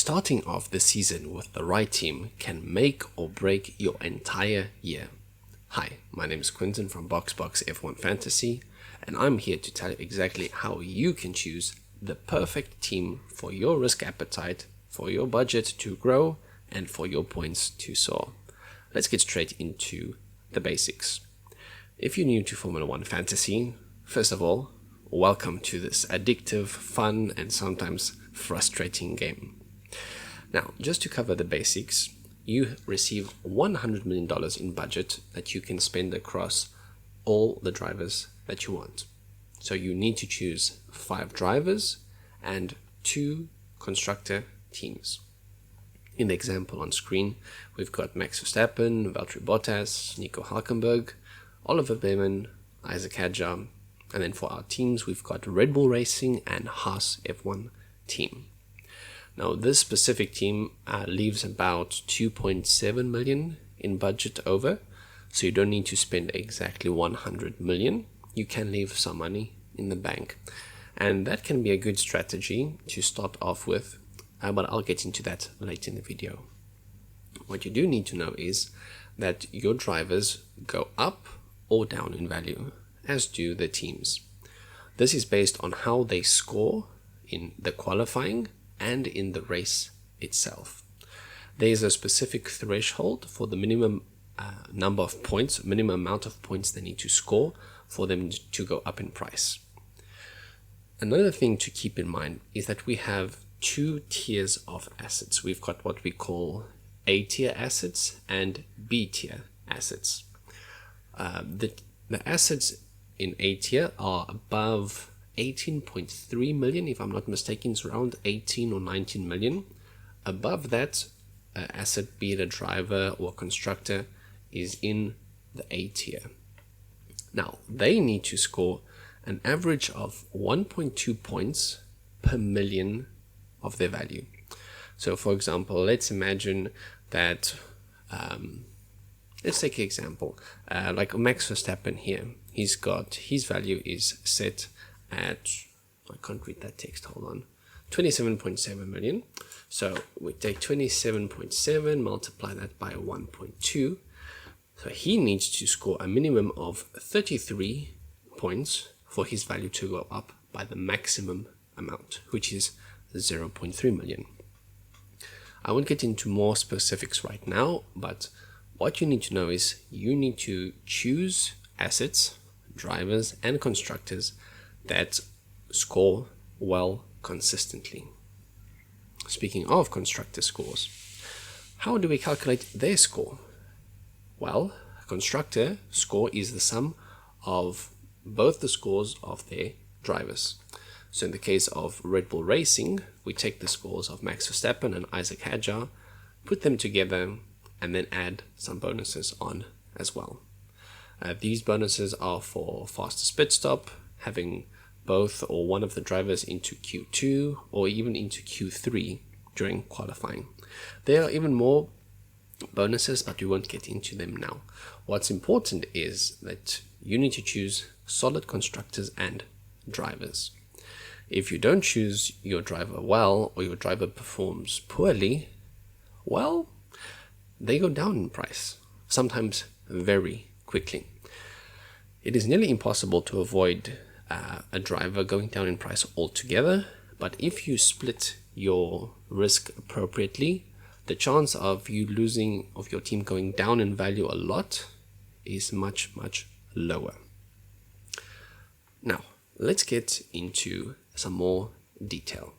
Starting off the season with the right team can make or break your entire year. Hi, my name is Quinton from BoxBox F1 Fantasy, and I'm here to tell you exactly how you can choose the perfect team for your risk appetite, for your budget to grow, and for your points to soar. Let's get straight into the basics. If you're new to Formula One Fantasy, first of all, welcome to this addictive, fun, and sometimes frustrating game. Now, just to cover the basics, you receive $100 million in budget that you can spend across all the drivers that you want. So you need to choose 5 drivers and 2 constructor teams. In the example on screen, we've got Max Verstappen, Valtteri Bottas, Nico Hülkenberg, Oliver Bowman, Isaac Hadjar, and then for our teams, we've got Red Bull Racing and Haas F1 team. Now, this specific team leaves about 2.7 million in budget over, so you don't need to spend exactly 100 million. You can leave some money in the bank, and that can be a good strategy to start off with, but I'll get into that later in the video. What you do need to know is that your drivers go up or down in value, as do the teams. This is based on how they score in the qualifying and in the race itself. There is a specific threshold for the minimum number of points, minimum amount of points they need to score for them to go up in price. Another thing to keep in mind is that we have 2 tiers of assets. We've got what we call A tier assets and B tier assets. The assets in A tier are above 18.3 million, if I'm not mistaken. It's around 18 or 19 million. Above that asset, be it a driver or constructor, is in the A tier. Now, they need to score an average of 1.2 points per million of their value. So, for example, let's imagine that, let's take an example, like Max Verstappen here. He's got, his value is set at, I can't read that text, hold on, 27.7 million. So we take 27.7, multiply that by 1.2. So he needs to score a minimum of 33 points for his value to go up by the maximum amount, which is 0.3 million. I won't get into more specifics right now, but what you need to know is you need to choose assets, drivers, and constructors that score well consistently. Speaking of constructor scores, how do we calculate their score? Well, a constructor score is the sum of both the scores of their drivers. So in the case of Red Bull Racing, we take the scores of Max Verstappen and Isaac Hadjar, put them together, and then add some bonuses on as well. These bonuses are for fastest pit stop, having both or one of the drivers into Q2 or even into Q3 during qualifying. There are even more bonuses, but we won't get into them now. What's important is that you need to choose solid constructors and drivers. If you don't choose your driver well, or your driver performs poorly, well, they go down in price, sometimes very quickly. It is nearly impossible to avoid a driver going down in price altogether, but if you split your risk appropriately, the chance of you losing, of your team going down in value a lot, is much, much lower. Now, let's get into some more detail.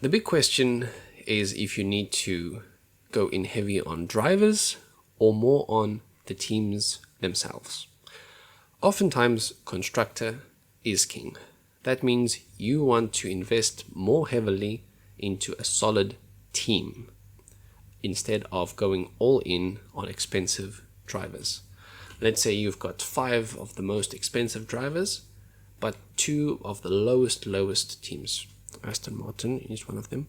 The big question is if you need to go in heavy on drivers or more on the teams themselves. Oftentimes, constructor is king. That means you want to invest more heavily into a solid team instead of going all in on expensive drivers. Let's say you've got 5 of the most expensive drivers, but 2 of the lowest teams. Aston Martin is one of them.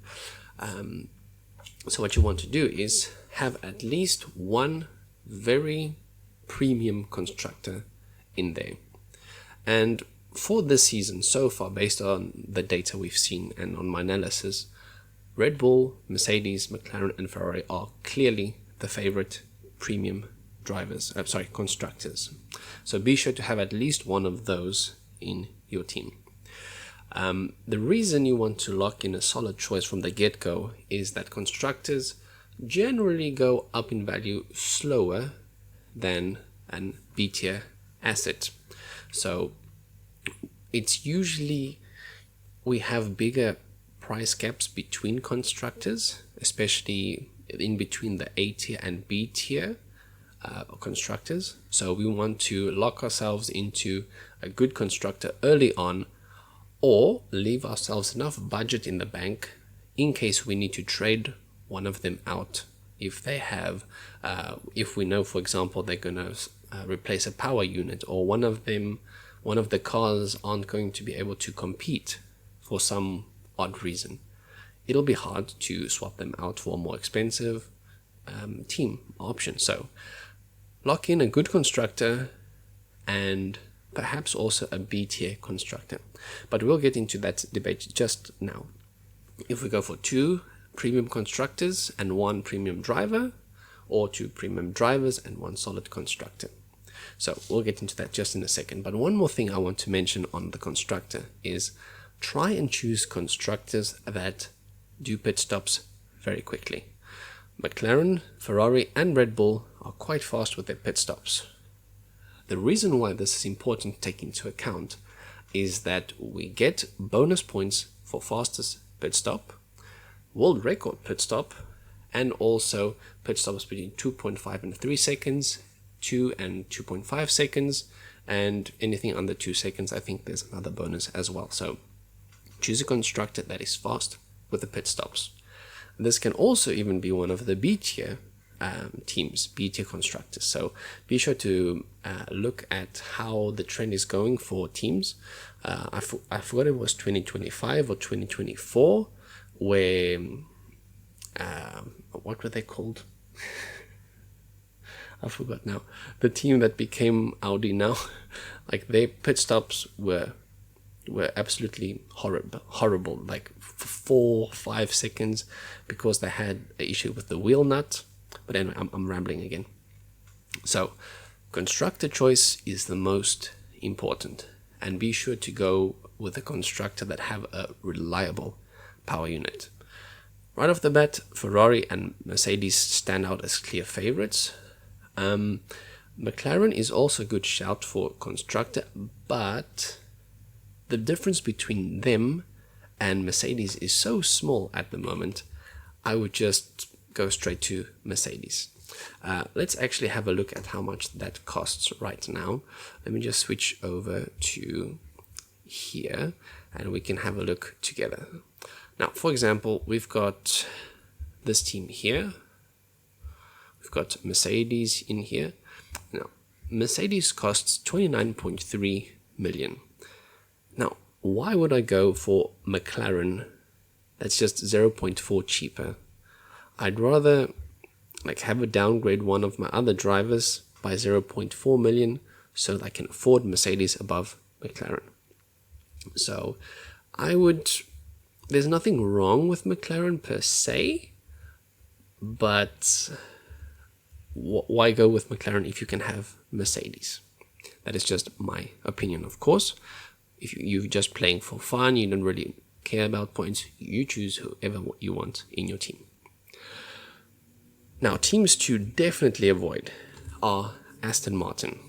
So what you want to do is have at least one very premium constructor in there. And for this season so far, based on the data we've seen and on my analysis, Red Bull, Mercedes, McLaren, and Ferrari are clearly the favorite premium constructors. So be sure to have at least one of those in your team. The reason you want to lock in a solid choice from the get-go is that constructors generally go up in value slower than an B tier asset. So it's usually we have bigger price gaps between constructors, especially in between the A tier and B tier constructors. So we want to lock ourselves into a good constructor early on, or leave ourselves enough budget in the bank in case we need to trade one of them out. If they have, if we know, for example, they're going to replace a power unit, or one of the cars aren't going to be able to compete for some odd reason, it'll be hard to swap them out for a more expensive team option. So lock in a good constructor and perhaps also a B tier constructor, but we'll get into that debate just now. If we go for 2 premium constructors and 1 premium driver, or 2 premium drivers and 1 solid constructor. So we'll get into that just in a second. But one more thing I want to mention on the constructor is try and choose constructors that do pit stops very quickly. McLaren, Ferrari, and Red Bull are quite fast with their pit stops. The reason why this is important to take into account is that we get bonus points for fastest pit stop, world record pit stop, and also pit stops between 2.5 and 3 seconds, 2 and 2.5 seconds, and anything under 2 seconds, I think there's another bonus as well. So choose a constructor that is fast with the pit stops. This can also even be one of the B tier teams, B tier constructors. So be sure to look at how the trend is going for teams. I forgot it was 2025 or 2024, where what were they called? I forgot now. The team that became Audi now, like their pit stops were absolutely horrible, like 4-5 seconds, because they had an issue with the wheel nut. But anyway, I'm rambling again. So constructor choice is the most important, and be sure to go with a constructor that have a reliable power unit. Right off the bat, Ferrari and Mercedes stand out as clear favorites. McLaren is also a good shout for constructor, but the difference between them and Mercedes is so small at the moment, I would just go straight to Mercedes. Let's actually have a look at how much that costs right now. Let me just switch over to here and we can have a look together. Now, for example, we've got this team here. We've got Mercedes in here. Now, Mercedes costs 29.3 million. Now, why would I go for McLaren that's just 0.4 cheaper? I'd rather have a downgrade one of my other drivers by 0.4 million so that I can afford Mercedes above McLaren. So there's nothing wrong with McLaren per se, but why go with McLaren if you can have Mercedes? That is just my opinion, of course. If you're just playing for fun, you don't really care about points, you choose whoever you want in your team. Now, teams to definitely avoid are Aston Martin.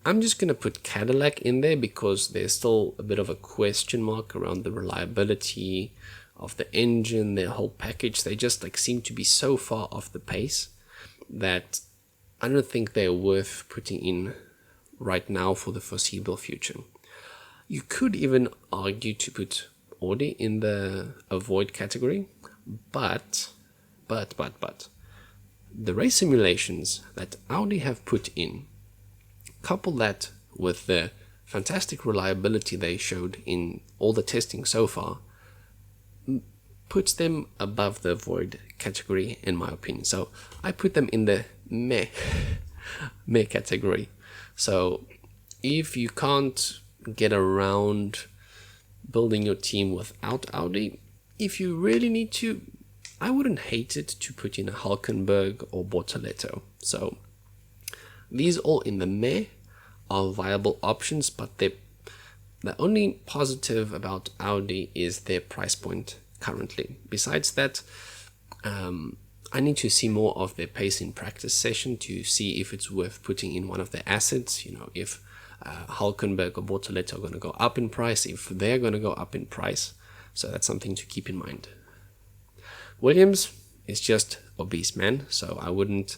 I'm just going to put Cadillac in there because there's still a bit of a question mark around the reliability of the engine, their whole package. They just seem to be so far off the pace that I don't think they're worth putting in right now for the foreseeable future. You could even argue to put Audi in the avoid category, but the race simulations that Audi have put in, couple that with the fantastic reliability they showed in all the testing so far, puts them above the avoid category in my opinion. So I put them in the meh category. So if you can't get around building your team without Audi, if you really need to, I wouldn't hate it to put in a Hulkenberg or Bortoletto. So these all in the meh are viable options, but the only positive about Audi is their price point currently. Besides that, I need to see more of their pace in practice session to see if it's worth putting in one of their assets. You know, if Hulkenberg or Bortoletto are going to go up in price, if they're going to go up in price. So that's something to keep in mind. Williams is just obese, man. So I wouldn't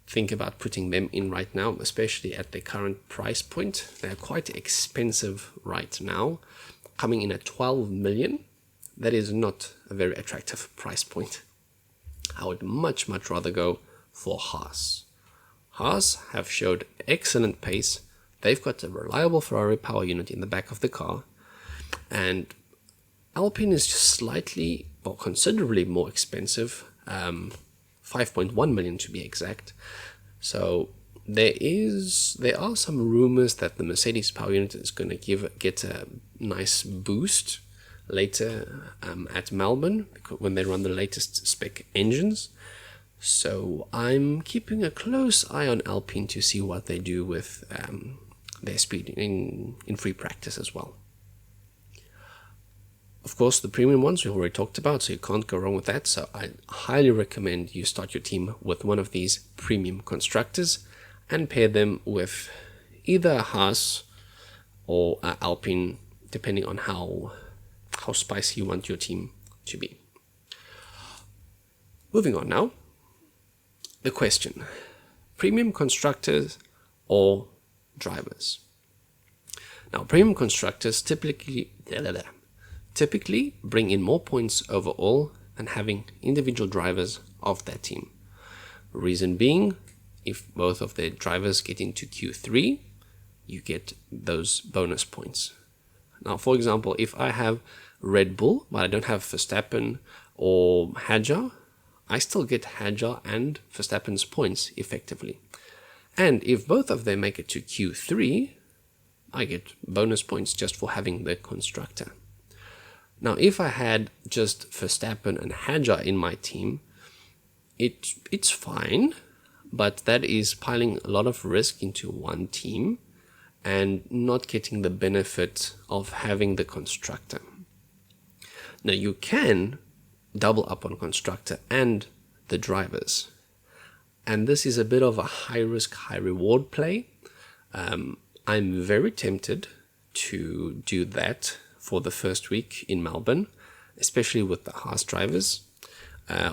think about putting them in right now, especially at their current price point. They're quite expensive right now, coming in at 12 million. That is not a very attractive price point. I would much rather go for Haas. Haas have showed excellent pace. They've got a reliable Ferrari power unit in the back of the car, and Alpine is just slightly, or considerably more expensive, 5.1 million to be exact. So there are some rumors that the Mercedes power unit is going to get a nice boost later at Melbourne when they run the latest spec engines. So I'm keeping a close eye on Alpine to see what they do with their speed in free practice as well. Of course, the premium ones we've already talked about, so you can't go wrong with that. So I highly recommend you start your team with one of these premium constructors and pair them with either a Haas or Alpine, depending on how spicy you want your team to be. Moving on now. The question: premium constructors or drivers? Now, premium constructors typically bring in more points overall than having individual drivers of their team. Reason being, if both of their drivers get into Q3, you get those bonus points. Now, for example, if I have Red Bull, but I don't have Verstappen or Hadjar, I still get Hadjar and Verstappen's points effectively. And if both of them make it to Q3, I get bonus points just for having the constructor. Now, if I had just Verstappen and Hadjar in my team, it's fine, but that is piling a lot of risk into one team and not getting the benefit of having the constructor. Now, you can double up on constructor and the drivers, and this is a bit of a high risk, high reward play. I'm very tempted to do that for the first week in Melbourne, especially with the Haas drivers.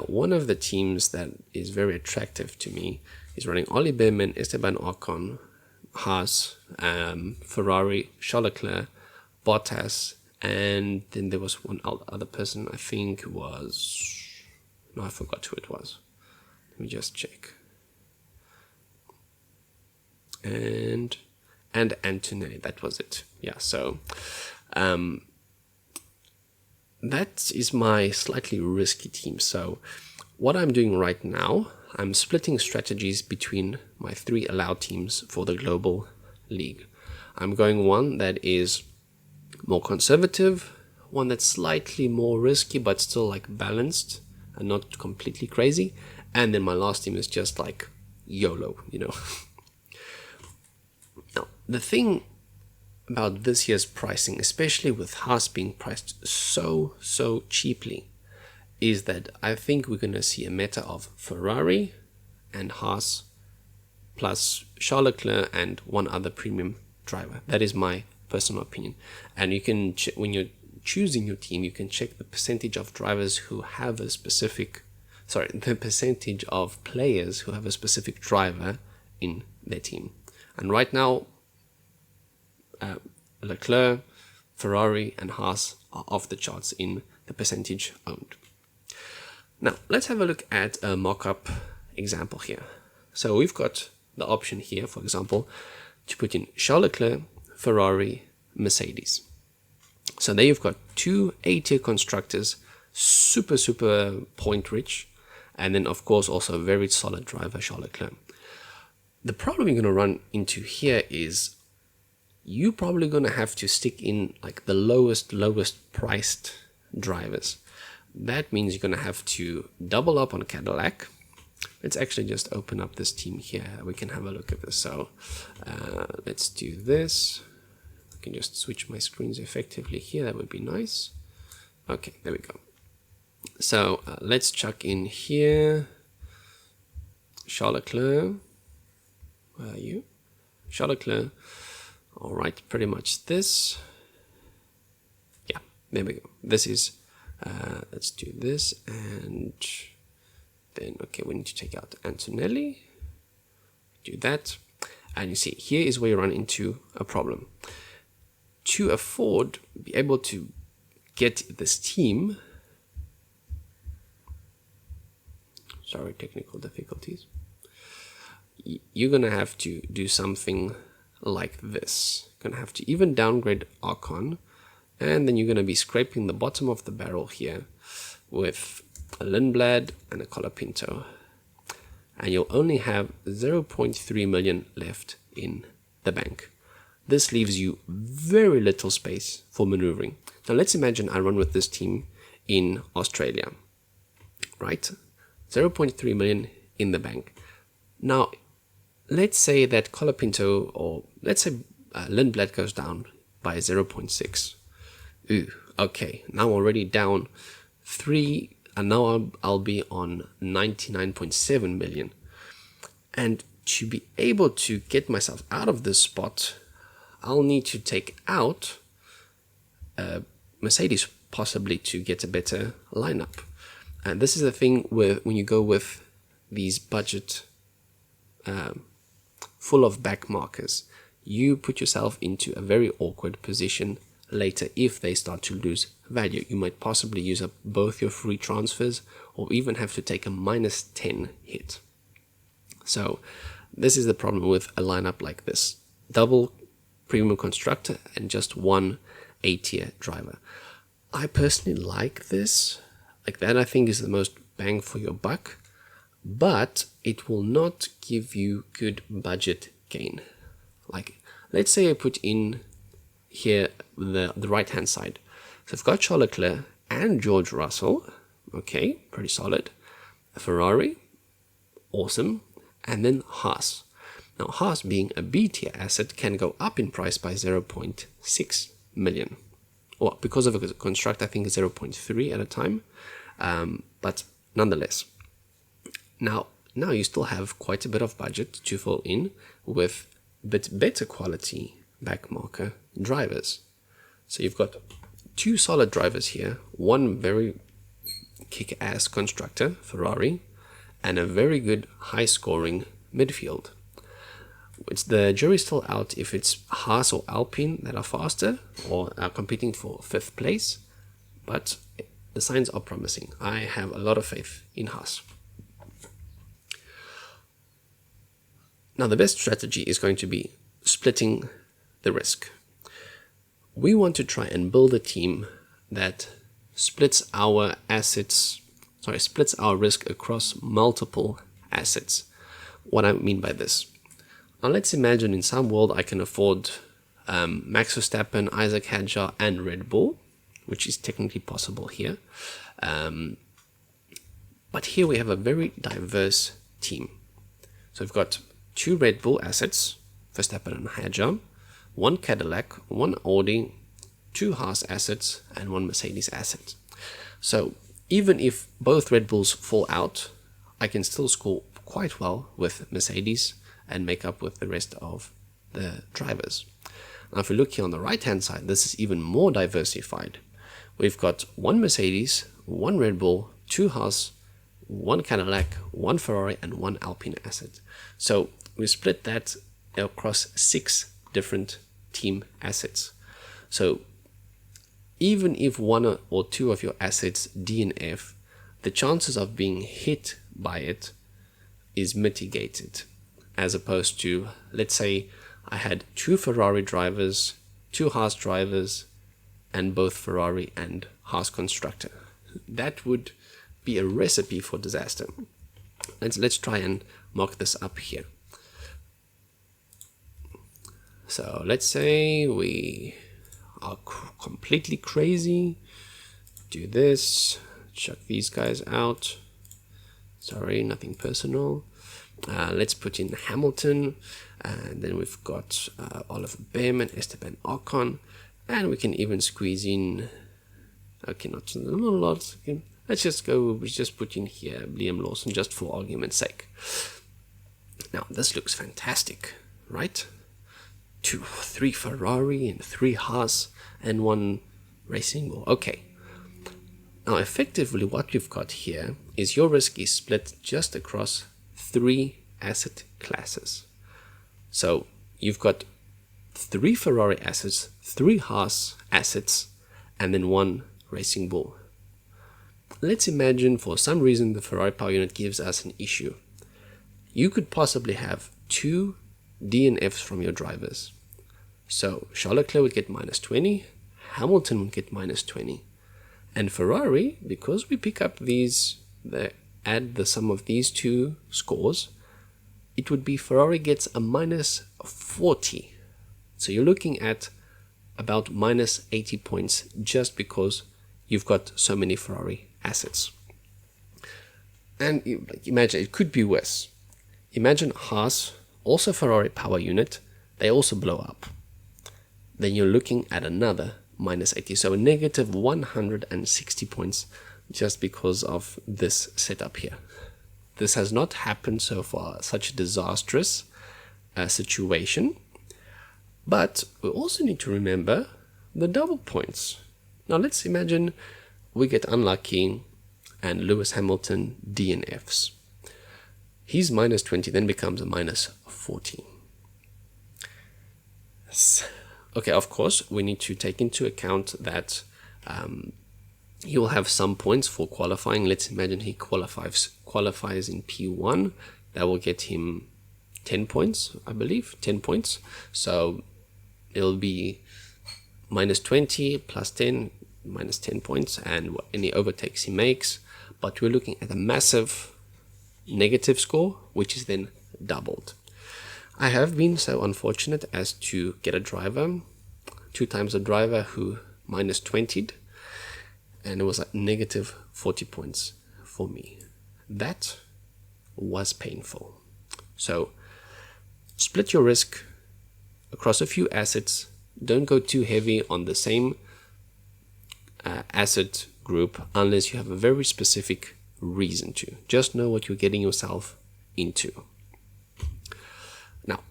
One of the teams that is very attractive to me is running Ollie Behrman, Esteban Ocon, Haas, Ferrari, Charles Leclerc, Bottas, and then there was one other person, I think I forgot who it was. Let me just check. And Antonelli, that was it. Yeah, so that is my slightly risky team. So what I'm doing right now, I'm splitting strategies between my 3 allowed teams for the global league. I'm going one that is more conservative, one that's slightly more risky but still like balanced and not completely crazy, and then my last team is just like YOLO, Now, the thing about this year's pricing, especially with Haas being priced so cheaply, is that I think we're going to see a meta of Ferrari and Haas plus Charles Leclerc and one other premium driver. That is my personal opinion. And you can, when you're choosing your team, you can check the percentage of drivers who have the percentage of players who have a specific driver in their team. And right now, Leclerc, Ferrari, and Haas are off the charts in the percentage owned. Now, let's have a look at a mock-up example here. So we've got the option here, for example, to put in Charles Leclerc, Ferrari, Mercedes. So there you've got 2 A-tier constructors, super point rich, and then of course also a very solid driver, Charles Leclerc. The problem you're going to run into here is you're probably going to have to stick in like the lowest priced drivers. that means you're going to have to double up on Cadillac. Let's actually just open up this team here. We can have a look at this. So let's do this. I can just switch my screens effectively here. That would be nice. Okay, there we go. So let's chuck in here Charles Leclerc. Where are you? Charles Leclerc. All right, pretty much this. Yeah, there we go. This is, let's do this, and then, okay, we need to take out Antonelli. Do that. And you see, here is where you run into a problem. To be able to get this team, sorry, technical difficulties, you're going to have to do something like this. You're going to have to even downgrade Archon, and then you're going to be scraping the bottom of the barrel here with a Lindblad and a Colapinto, and you'll only have 0.3 million left in the bank. This leaves you very little space for maneuvering. Now let's imagine I run with this team in Australia, right? 0.3 million in the bank. Now, let's say that Colapinto, or let's say Lindblad goes down by 0.6. Ooh, okay, now already down 3, and now I'll be on 99.7 million. And to be able to get myself out of this spot, I'll need to take out Mercedes, possibly, to get a better lineup. And this is the thing with when you go with these budget full of back markers, you put yourself into a very awkward position later if they start to lose value. You might possibly use up both your free transfers, or even have to take a -10 hit. So this is the problem with a lineup like this: double premium constructor and just one A-tier driver. I personally like this. Like that, I think, is the most bang for your buck, but it will not give you good budget gain. Like, let's say I put in here the right hand side. So I've got Charles Leclerc and George Russell. Okay, pretty solid. A Ferrari, awesome. And then Haas. Now Haas, being a B tier asset, can go up in price by 0.6 million. Well, because of a construct, I think 0.3 at a time. But nonetheless, now you still have quite a bit of budget to fill in with a bit better quality backmarker drivers. So you've got two solid drivers here, one very kick-ass constructor, Ferrari, and a very good high-scoring midfield. The jury's still out if it's Haas or Alpine that are faster or are competing for 5th place, but the signs are promising. I have a lot of faith in Haas. Now, the best strategy is going to be splitting the risk. We want to try and build a team that splits our risk across multiple assets. What I mean by this: now let's imagine in some world I can afford Max Verstappen, Isaac Hadjar, and Red Bull, which is technically possible here. But here we have a very diverse team. So we've got 2 Red Bull assets, Verstappen and Hadjar, 1 Cadillac, 1 Audi, 2 Haas assets, and 1 Mercedes asset. So even if both Red Bulls fall out, I can still score quite well with Mercedes and make up with the rest of the drivers. Now, if we look here on the right hand side, this is even more diversified. We've got 1 Mercedes, 1 Red Bull, 2 Haas, 1 Cadillac, 1 Ferrari, and 1 Alpine asset. So we split that across 6 different team assets. So even if 1 or 2 of your assets DNF, the chances of being hit by it is mitigated, as opposed to, let's say I had 2 Ferrari drivers, 2 Haas drivers, and both Ferrari and Haas constructor. That would be a recipe for disaster. Let's try and mock this up here. So let's say we are completely crazy. Do this, chuck these guys out. Sorry, nothing personal. Let's put in Hamilton, and then we've got Oliver Bearman, Esteban Ocon, and we can even squeeze in, okay, not a lot. Let's just go, we just put in here Liam Lawson just for argument's sake. Now this looks fantastic, right? 3 Ferrari and 3 Haas and 1 Racing Bull. Okay. Now effectively what we've got here is your risk is split just across 3 asset classes. So you've got 3 Ferrari assets, 3 Haas assets, and then 1 Racing Bull. Let's imagine for some reason the Ferrari power unit gives us an issue. You could possibly have 2 DNFs from your drivers. So Charles Leclerc would get -20, Hamilton would get -20, and Ferrari, because we pick up these, add the sum of these 2 scores, it would be Ferrari gets a -40. So you're looking at about -80 points just because you've got so many Ferrari assets. And imagine, it could be worse. Imagine Haas, also Ferrari power unit, they also blow up. Then you're looking at another -80, so a -160 points just because of this setup here. This has not happened so far, such a disastrous situation. But we also need to remember the double points. Now let's imagine we get unlucky and Lewis Hamilton DNFs. His -20 then becomes a -40. Okay, of course, we need to take into account that he will have some points for qualifying. Let's imagine he qualifies in P1. That will get him 10 points, I believe, 10 points. So it'll be -20 plus 10, -10 points, and any overtakes he makes. But we're looking at a massive negative score, which is then doubled. I have been so unfortunate as to get a driver, 2 times a driver, who -20'd, and it was at -40 points for me. That was painful. So split your risk across a few assets. Don't go too heavy on the same asset group unless you have a very specific reason to. Just know what you're getting yourself into. Now,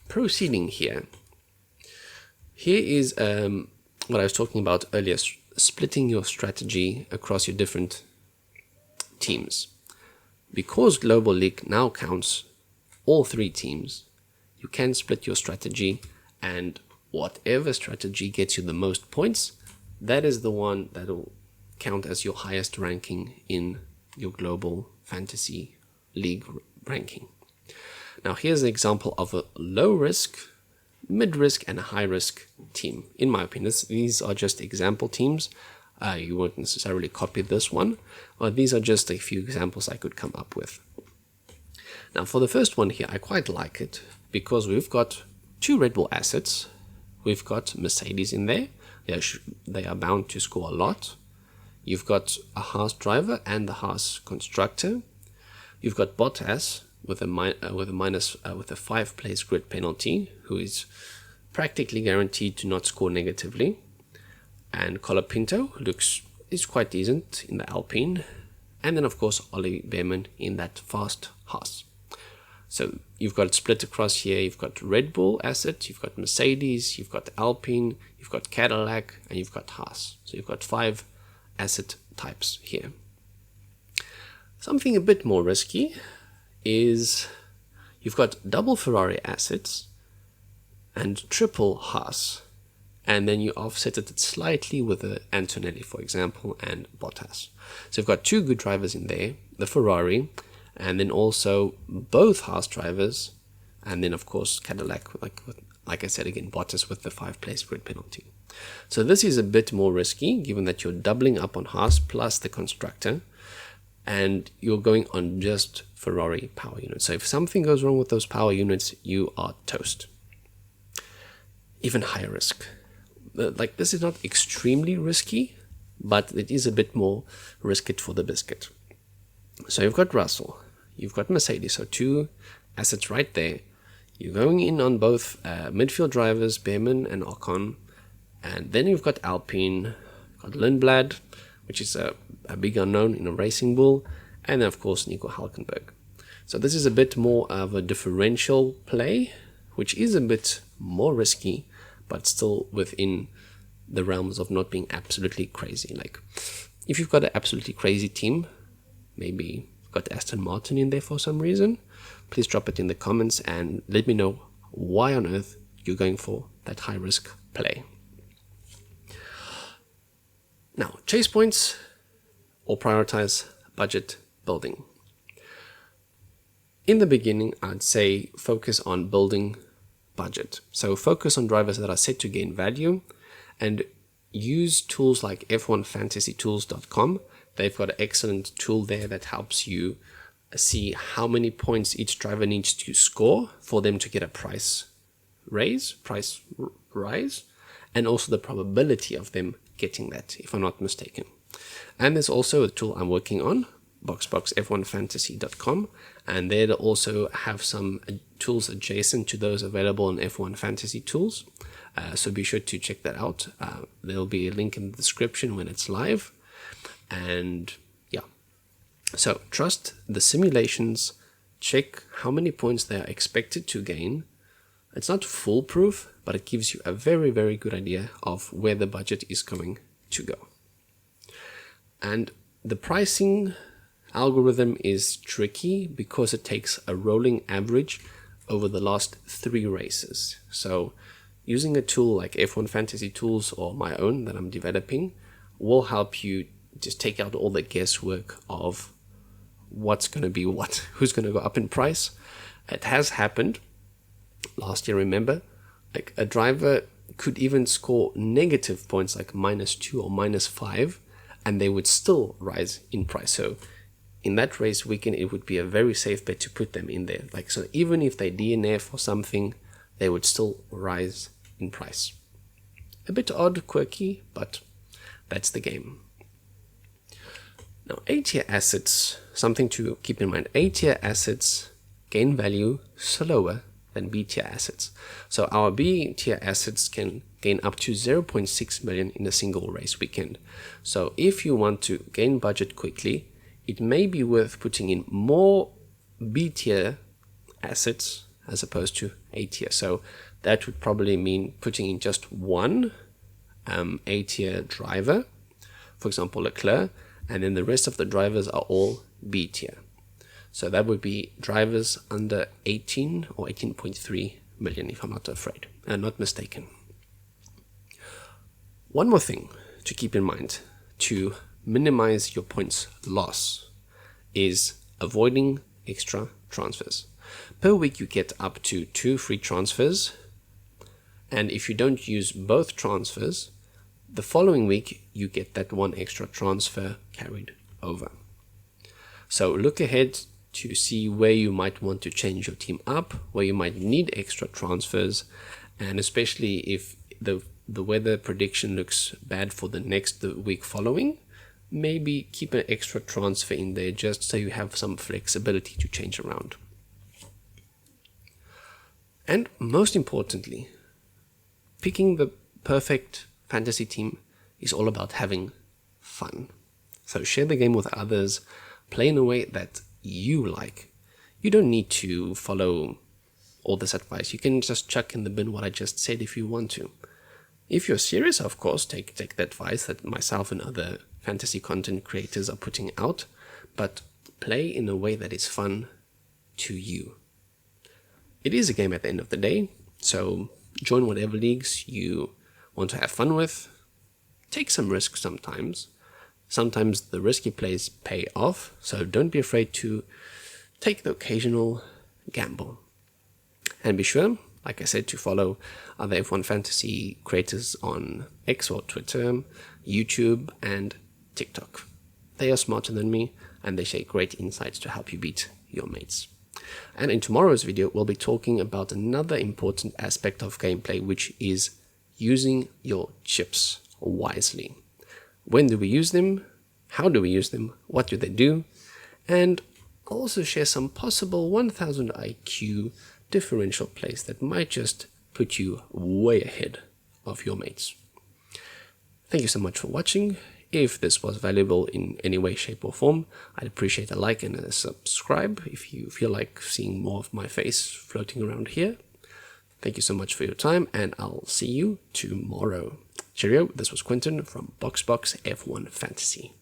proceeding here. Here is what I was talking about earlier, splitting your strategy across your different teams. Because Global League now counts all 3 teams, you can split your strategy, and whatever strategy gets you the most points, that is the one that will count as your highest ranking in your Global Fantasy League ranking. Now here's an example of a low risk, mid risk, and a high risk team. In my opinion, these are just example teams. You won't necessarily copy this one, but these are just a few examples I could come up with. Now for the first one here, I quite like it because we've got 2 Red Bull assets. We've got Mercedes in there. They are bound to score a lot. You've got a Haas driver and the Haas constructor. You've got Bottas with a 5-place grid penalty, who is practically guaranteed to not score negatively. And Colapinto is quite decent in the Alpine. And then of course Ollie Bearman in that fast Haas. So you've got it split across here. You've got Red Bull asset, you've got Mercedes, you've got Alpine, you've got Cadillac, and you've got Haas. So you've got 5 asset types here. Something a bit more risky is you've got double Ferrari assets and triple Haas, and then you offset it slightly with Antonelli, for example, and Bottas. So you've got 2 good drivers in there, the Ferrari, and then also both Haas drivers, and then of course Cadillac, like I said again, Bottas with the 5-place grid penalty. So this is a bit more risky, given that you're doubling up on Haas plus the constructor, and you're going on just Ferrari power units. So if something goes wrong with those power units, you are toast. Even higher risk. Like, this is not extremely risky, but it is a bit more risk it for the biscuit. So you've got Russell, you've got Mercedes, so two assets right there. You're going in on both midfield drivers, Behrman and Ocon, and then you've got Alpine, got Lindblad, which is a big unknown in a racing bull, and then of course Nico Hülkenberg. So this is a bit more of a differential play, which is a bit more risky, but still within the realms of not being absolutely crazy. Like, if you've got an absolutely crazy team, maybe got Aston Martin in there for some reason, please drop it in the comments and let me know why on earth you're going for that high risk play. Now, chase points or prioritize budget building. In the beginning, I'd say focus on building budget. So focus on drivers that are set to gain value and use tools like f1fantasytools.com. They've got an excellent tool there that helps you see how many points each driver needs to score for them to get a price rise, and also the probability of them getting that, if I'm not mistaken. And there's also a tool I'm working on, f1fantasy.com, and they'll also have some tools adjacent to those available on F1 Fantasy Tools. So be sure to check that out. There'll be a link in the description when it's live. And yeah, so trust the simulations, check how many points they are expected to gain. It's not foolproof, but it gives you a very, very good idea of where the budget is going to go. And the pricing algorithm is tricky because it takes a rolling average over the last 3 races. So using a tool like F1 Fantasy Tools or my own that I'm developing will help you just take out all the guesswork of what's going to be what, who's going to go up in price. It has happened last year, remember, like a driver could even score negative points like -2 or -5, and they would still rise in price. So in that race weekend, it would be a very safe bet to put them in there. Like, so even if they DNF or something, they would still rise in price. A bit odd, quirky, but that's the game. Now, A-tier assets, something to keep in mind. A-tier assets gain value slower than B-tier assets. So our B-tier assets can gain up to 0.6 million in a single race weekend. So if you want to gain budget quickly, it may be worth putting in more B-tier assets as opposed to A-tier. So that would probably mean putting in just one A-tier driver, for example Leclerc, and then the rest of the drivers are all B-tier. So that would be drivers under 18 or 18.3 million, if I'm not mistaken. One more thing to keep in mind to minimize your points loss is avoiding extra transfers. Per week you get up to 2 free transfers, and if you don't use both transfers, the following week you get that 1 extra transfer carried over. So look ahead to see where you might want to change your team up, where you might need extra transfers, and especially if the weather prediction looks bad for the next week following, maybe keep an extra transfer in there just so you have some flexibility to change around. And most importantly, picking the perfect fantasy team is all about having fun. So share the game with others, play in a way that you like. You don't need to follow all this advice. You can just chuck in the bin what I just said if you want to. If you're serious, of course, take the advice that myself and other fantasy content creators are putting out, but play in a way that is fun to you. It is a game at the end of the day, so join whatever leagues you want to have fun with. Take some risks sometimes. Sometimes the risky plays pay off, so don't be afraid to take the occasional gamble. And be sure, like I said, to follow other F1 Fantasy creators on X or Twitter, YouTube, and TikTok. They are smarter than me, and they share great insights to help you beat your mates. And in tomorrow's video, we'll be talking about another important aspect of gameplay, which is using your chips wisely. when do we use them, how do we use them, what do they do, and I'll also share some possible 1000 IQ differential plays that might just put you way ahead of your mates. Thank you so much for watching. If this was valuable in any way, shape, or form, I'd appreciate a like and a subscribe if you feel like seeing more of my face floating around here. Thank you so much for your time, and I'll see you tomorrow. Cheerio, this was Quentin from BoxBox F1 Fantasy.